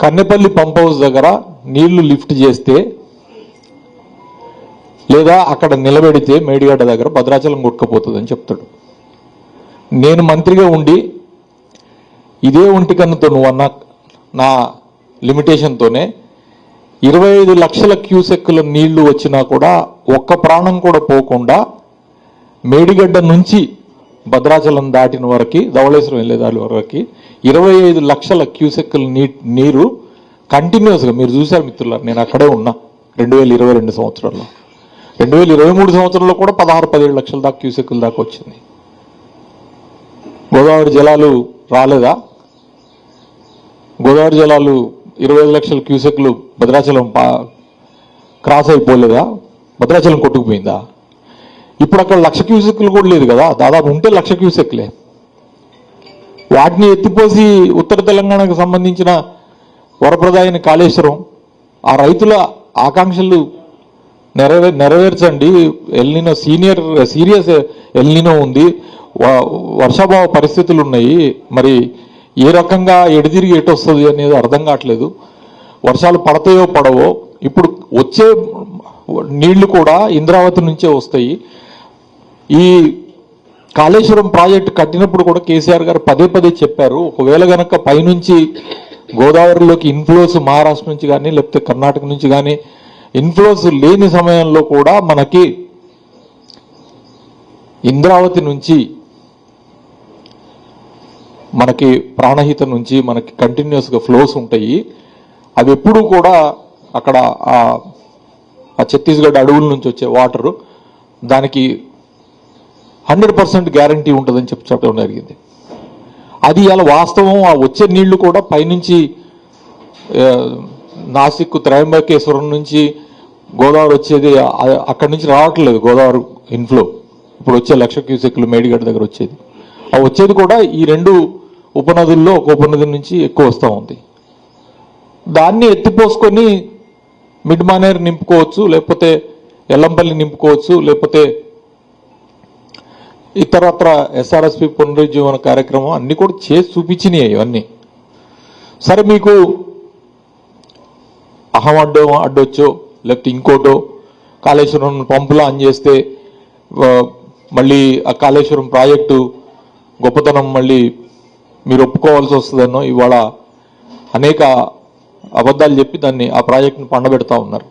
Kannepalli pump house దగ్గర నీళ్లు lift చేస్తే లేదా అక్కడ నిలబెడితే మేడిగడ్డ దగ్గర భద్రాచలం కొట్టుకుపోతుందని చెప్తాడు. నేను మంత్రిగా ఉండి ఇదే ఒంటికన్నుతో నువ్వు అన్న నా లిమిటేషన్తోనే 25 లక్షల క్యూసెక్కుల నీళ్లు వచ్చినా కూడా ఒక్క ప్రాణం కూడా పోకుండా మేడిగడ్డ నుంచి భద్రాచలం దాటిన వరకు ధవళేశ్వరం వెళ్ళేదాని వరకు 25 లక్షల క్యూసెక్కుల నీరు కంటిన్యూస్గా మీరు చూశారు మిత్రులారు. నేను అక్కడే ఉన్నా 2022 సంవత్సరంలో. 2023 సంవత్సరంలో కూడా 16-17 లక్షల దాకా క్యూసెక్కుల దాకా వచ్చింది. గోదావరి జలాలు రాలేదా? గోదావరి జలాలు 25 లక్షల క్యూసెక్లు భద్రాచలం క్రాస్ అయిపోలేదా? భద్రాచలం కొట్టుకుపోయిందా? ఇప్పుడు అక్కడ 1,00,000 క్యూసెక్లు కూడా లేదు కదా, దాదాపు ఉంటే 1,00,000 క్యూసెక్లే. వాటిని ఎత్తిపోసి ఉత్తర తెలంగాణకు సంబంధించిన వరప్రదాయన కాళేశ్వరం ఆ రైతుల ఆకాంక్షలు నెరవేర్చండి. ఎల్నినో సీరియస్ ఎల్నినో ఉంది, వర్షాభావ పరిస్థితులు ఉన్నాయి. మరి ఏ రకంగా ఎడితిరిగి ఎటు వస్తుంది అనేది అర్థం కావట్లేదు. వర్షాలు పడతాయో పడవో. ఇప్పుడు వచ్చే నీళ్లు కూడా ఇంద్రావతి నుంచే వస్తాయి. ఈ కాళేశ్వరం ప్రాజెక్టు కట్టినప్పుడు కూడా కేసీఆర్ గారు పదే చెప్పారు, ఒకవేళ గనక పైనుంచి గోదావరిలోకి ఇన్ఫ్లోస్ మహారాష్ట్ర నుంచి కానీ లేకపోతే కర్ణాటక నుంచి కానీ ఇన్ఫ్లోస్ లేని సమయంలో కూడా మనకి ఇంద్రావతి నుంచి మనకి ప్రాణహిత నుంచి మనకి కంటిన్యూస్గా ఫ్లోస్ ఉంటాయి. అవి ఎప్పుడూ కూడా అక్కడ ఆ ఛత్తీస్గఢ్ అడవుల నుంచి వచ్చే వాటరు దానికి 100% గ్యారంటీ ఉంటుందని చెప్పడం జరిగింది. అది ఇలా వాస్తవం. ఆ వచ్చే నీళ్లు కూడా పైనుంచి నాసిక్ త్రయంబకేశ్వరం నుంచి గోదావరి వచ్చేది అక్కడి నుంచి రావట్లేదు. గోదావరి ఇన్ఫ్లో ఇప్పుడు వచ్చే 1,00,000 క్యూసెక్లు మేడిగడ్డ దగ్గర వచ్చేది. ఆ వచ్చేది కూడా ఈ 2 ఉపనదుల్లో ఒక ఉపనది నుంచి ఎక్కువ వస్తూ ఉంది. దాన్ని ఎత్తిపోసుకొని మిడ్ మానేరు నింపుకోవచ్చు, లేకపోతే ఎల్లంపల్లి నింపుకోవచ్చు, లేకపోతే ఇతరత్ర ఎస్ఆర్ఎస్పి పునరుజ్జీవన కార్యక్రమం అన్నీ కూడా చేసి చూపించినాయి. ఇవన్నీ సరే, మీకు అహం అడ్డొచ్చో లేకపోతే ఇంకోటో కాళేశ్వరం పంపులా అని చేస్తే మళ్ళీ ఆ కాళేశ్వరం ప్రాజెక్టు గొప్పతనం మళ్ళీ మీరు ఒప్పుకోవాల్సి వస్తుందన్నో ఇవాళ అనేక అబద్ధాలు చెప్పి దాన్ని ఆ ప్రాజెక్టును పండబెడతా ఉన్నారు.